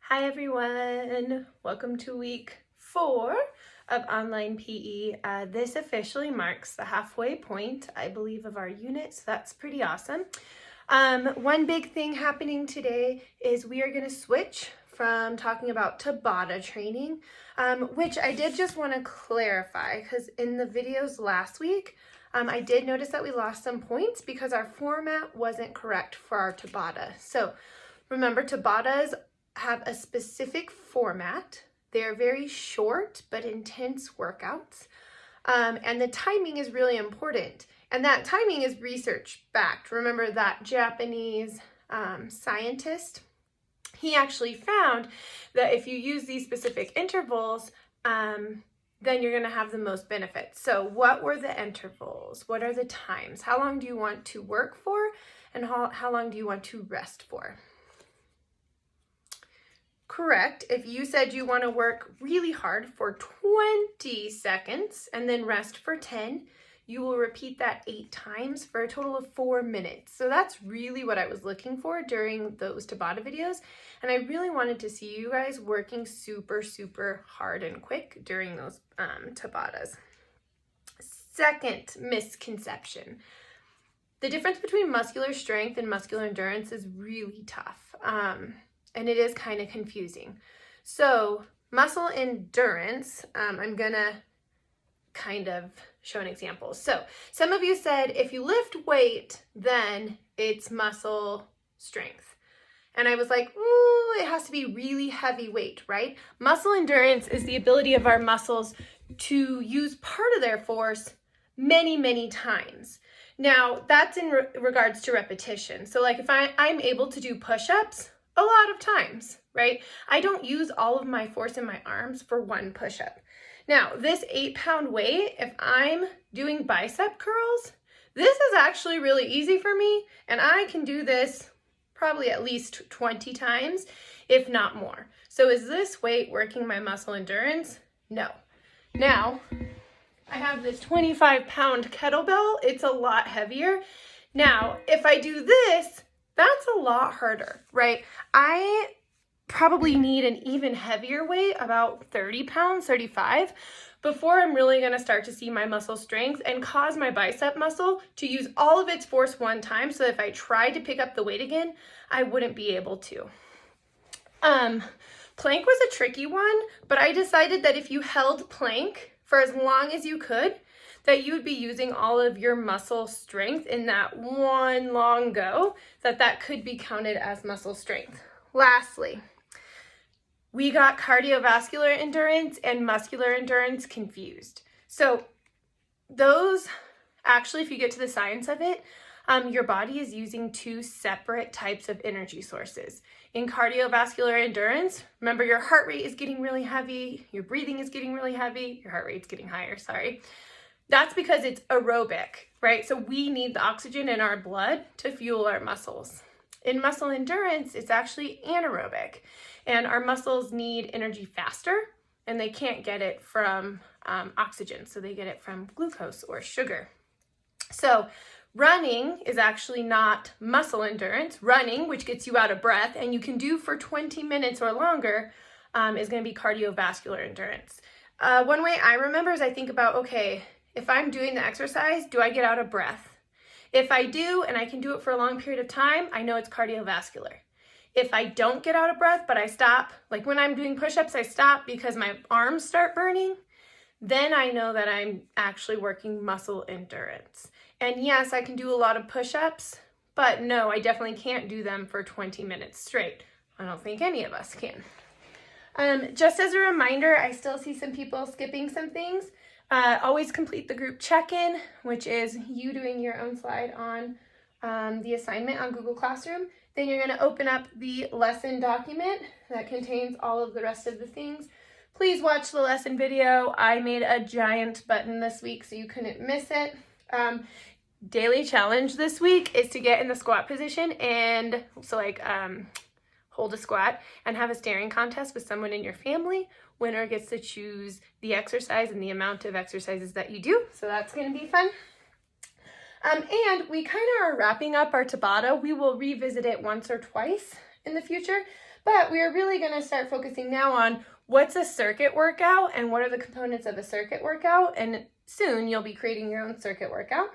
Hi everyone, welcome to week 4 of online PE. This officially marks the halfway point, I believe, of our unit, so that's pretty awesome. One big thing happening today is we are going to switch from talking about Tabata training, which I did just want to clarify because in the videos last week, I did notice that we lost some points because our format wasn't correct for our Tabata. So remember, Tabatas have a specific format. They're very short but intense workouts. And the timing is really important. And that timing is research backed. Remember that Japanese scientist? He actually found that if you use these specific intervals, then you're going to have the most benefits. So what were the intervals? What are the times? How long do you want to work for? And how long do you want to rest for? Correct. If you said you want to work really hard for 20 seconds and then rest for 10, you will repeat that 8 times for a total of 4 minutes. So that's really what I was looking for during those Tabata videos. And I really wanted to see you guys working super, super hard and quick during those Tabatas. Second misconception. The difference between muscular strength and muscular endurance is really tough. And it is kind of confusing. So muscle endurance, I'm gonna kind of show an example. So some of you said if you lift weight, then it's muscle strength. And I was like, ooh, it has to be really heavy weight, right? Muscle endurance is the ability of our muscles to use part of their force many, many times. Now that's in regards to repetition. So like if I'm able to do push-ups, a lot of times, right? I don't use all of my force in my arms for one push-up. Now, this 8-pound weight, if I'm doing bicep curls, this is actually really easy for me, and I can do this probably at least 20 times, if not more. So is this weight working my muscle endurance? No. Now, I have this 25-pound kettlebell. It's a lot heavier. Now, if I do this, that's a lot harder, right? I probably need an even heavier weight, about 30 pounds, 35, before I'm really gonna start to see my muscle strength and cause my bicep muscle to use all of its force one time, so if I tried to pick up the weight again, I wouldn't be able to. Plank was a tricky one, but I decided that if you held plank for as long as you could, that you would be using all of your muscle strength in that one long go, that could be counted as muscle strength. Lastly, we got cardiovascular endurance and muscular endurance confused. So those, actually, if you get to the science of it, your body is using 2 separate types of energy sources. In cardiovascular endurance, remember your heart rate is getting really heavy, your breathing is getting really heavy, your heart rate's getting higher, sorry. That's because it's aerobic, right? So we need the oxygen in our blood to fuel our muscles. In muscle endurance, it's actually anaerobic, and our muscles need energy faster, and they can't get it from oxygen, so they get it from glucose or sugar. So running is actually not muscle endurance. Running, which gets you out of breath, and you can do for 20 minutes or longer, is going to be cardiovascular endurance. One way I remember is I think about, okay, if I'm doing the exercise, do I get out of breath? If I do, and I can do it for a long period of time, I know it's cardiovascular. If I don't get out of breath, but I stop, like when I'm doing push-ups, I stop because my arms start burning, then I know that I'm actually working muscle endurance. And yes, I can do a lot of push-ups, but no, I definitely can't do them for 20 minutes straight. I don't think any of us can. Just as a reminder, I still see some people skipping some things. Always complete the group check-in, which is you doing your own slide on the assignment on Google Classroom. Then you're going to open up the lesson document that contains all of the rest of the things. Please watch the lesson video. I made a giant button this week so you couldn't miss it. Daily challenge this week is to get in the squat position and hold a squat and have a staring contest with someone in your family. Winner gets to choose the exercise and the amount of exercises that you do. So that's going to be fun. And we kind of are wrapping up our Tabata. We will revisit it once or twice in the future. But we are really going to start focusing now on what's a circuit workout and what are the components of a circuit workout. And soon you'll be creating your own circuit workout.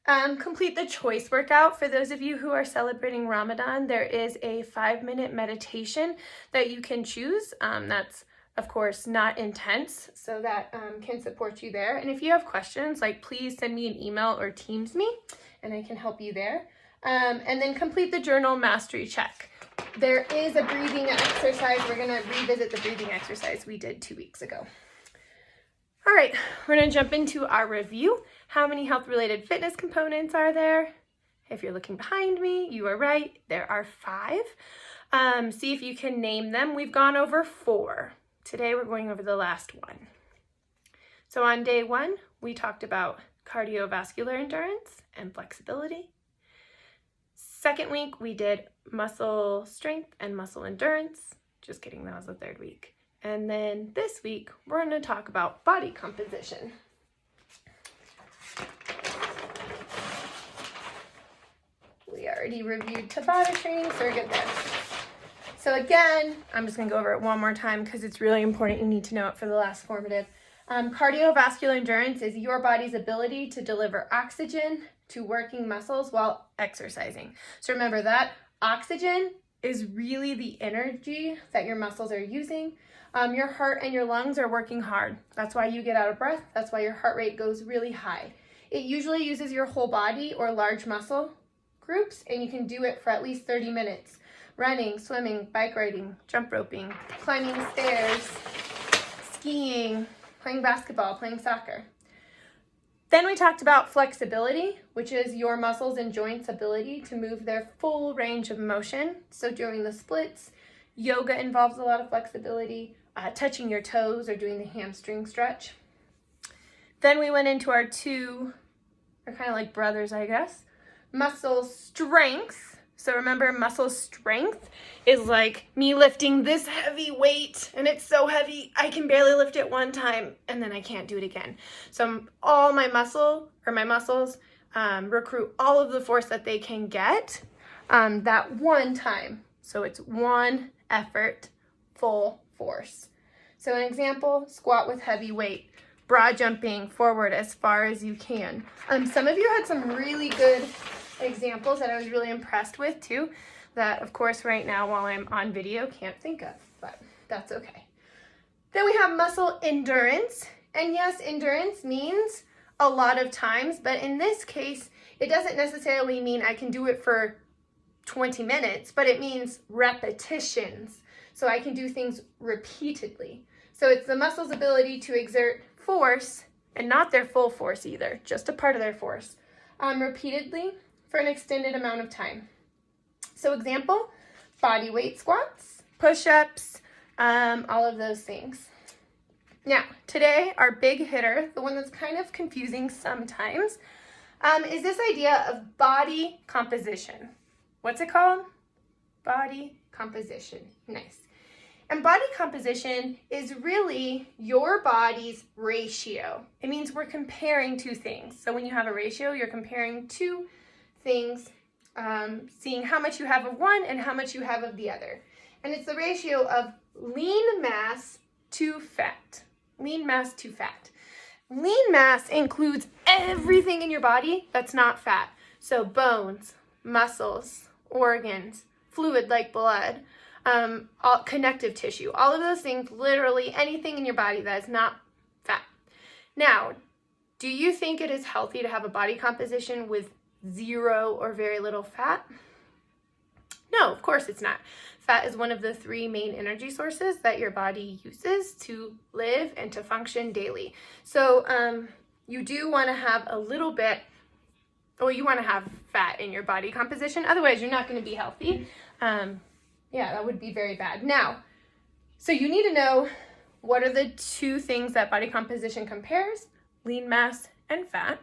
Complete the choice workout. For those of you who are celebrating Ramadan, there is a 5-minute meditation that you can choose. That's, of course, not intense, so that can support you there. And if you have questions, like, please send me an email or Teams me, and I can help you there. And then complete the journal mastery check. There is a breathing exercise. We're going to revisit the breathing exercise we did 2 weeks ago. All right, we're going to jump into our review. How many health-related fitness components are there? If you're looking behind me, you are right. There are 5. See if you can name them. We've gone over 4. Today, we're going over the last one. So on day 1, we talked about cardiovascular endurance and flexibility. Second week, we did muscle strength and muscle endurance. Just kidding, that was the 3rd week. And then this week, we're going to talk about body composition. We already reviewed Tabata training, so we're good there. So again, I'm just going to go over it one more time because it's really important. You need to know it for the last formative. Cardiovascular endurance is your body's ability to deliver oxygen to working muscles while exercising. So remember that oxygen is really the energy that your muscles are using. Your heart and your lungs are working hard. That's why you get out of breath. That's why your heart rate goes really high. It usually uses your whole body or large muscle groups, and you can do it for at least 30 minutes. Running, swimming, bike riding, jump roping, climbing stairs, skiing, playing basketball, playing soccer. Then we talked about flexibility, which is your muscles and joints' ability to move their full range of motion. So during the splits, yoga involves a lot of flexibility, touching your toes or doing the hamstring stretch. Then we went into our 2, they're kind of like brothers, I guess, muscle strength. So remember, muscle strength is like me lifting this heavy weight, and it's so heavy I can barely lift it one time and then I can't do it again. So all my muscles recruit all of the force that they can get that one time. So it's one effort, full force. So an example, squat with heavy weight, broad jumping forward as far as you can. Some of you had some really good examples that I was really impressed with too, that of course right now while I'm on video can't think of, but that's okay. Then we have muscle endurance, and yes, endurance means a lot of times, but in this case it doesn't necessarily mean I can do it for 20 minutes, but it means repetitions. So I can do things repeatedly. So it's the muscle's ability to exert force, and not their full force either, just a part of their force, repeatedly for an extended amount of time. So example, body weight squats, push-ups, all of those things. Now, today, our big hitter, the one that's kind of confusing sometimes, is this idea of body composition. What's it called? Body composition. Nice. And body composition is really your body's ratio. It means we're comparing 2 things. So when you have a ratio, you're comparing 2 things, seeing how much you have of one and how much you have of the other. And it's the ratio of lean mass to fat. Lean mass to fat. Lean mass includes everything in your body that's not fat. So bones, muscles, organs, fluid like blood, all connective tissue, all of those things, literally anything in your body that is not fat. Now, do you think it is healthy to have a body composition with 0 or very little fat? No, of course it's not. Fat is one of the 3 main energy sources that your body uses to live and to function daily. So you do want to have a little bit, or you want to have fat in your body composition. Otherwise, you're not going to be healthy. Yeah, that would be very bad. Now, so you need to know what are the 2 things that body composition compares: lean mass and fat.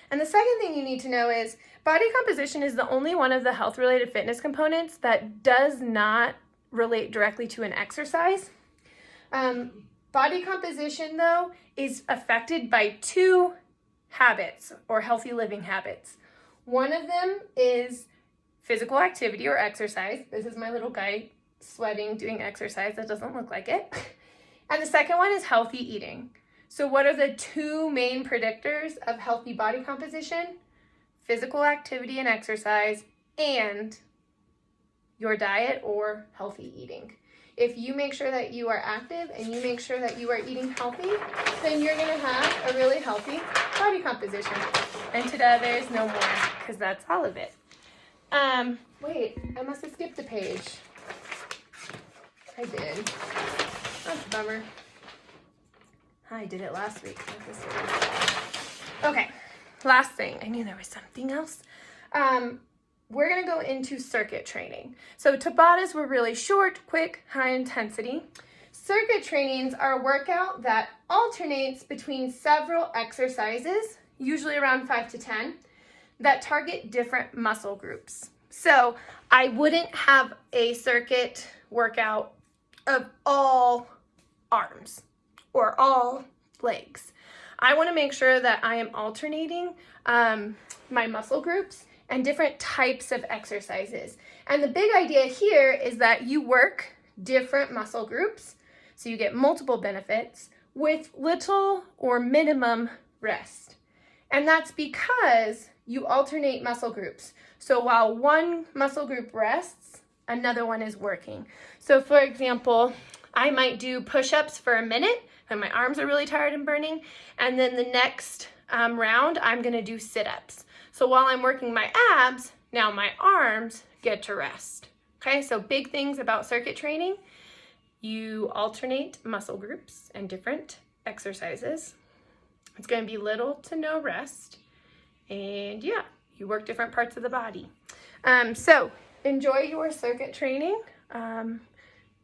And the second thing you need to know is body composition is the only one of the health-related fitness components that does not relate directly to an exercise. Body composition, though, is affected by 2 habits or healthy living habits. One of them is physical activity or exercise. This is my little guy sweating doing exercise. That doesn't look like it. And the second one is healthy eating. So what are the two main predictors of healthy body composition? Physical activity and exercise, and your diet or healthy eating. If you make sure that you are active and you make sure that you are eating healthy, then you're going to have a really healthy body composition. And today there's no more, because that's all of it. Wait, I must have skipped a page. I did. That's a bummer. I did it last week. Okay, last thing. I knew there was something else. We're going to go into circuit training. So Tabatas were really short, quick, high intensity. Circuit trainings are a workout that alternates between several exercises, usually around 5 to 10, that target different muscle groups. So I wouldn't have a circuit workout of all arms or all legs. I want to make sure that I am alternating my muscle groups and different types of exercises. And the big idea here is that you work different muscle groups, so you get multiple benefits with little or minimum rest. And that's because you alternate muscle groups. So while one muscle group rests, another one is working. So for example, I might do push-ups for a minute and my arms are really tired and burning, and then the next round I'm gonna do sit-ups. So while I'm working my abs, now my arms get to rest. Okay, so big things about circuit training. You alternate muscle groups and different exercises. It's going to be little to no rest. And yeah, you work different parts of the body. So enjoy your circuit training.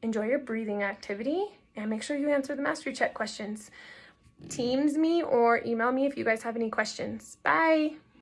Enjoy your breathing activity. And make sure you answer the mastery check questions. Teams me or email me if you guys have any questions. Bye.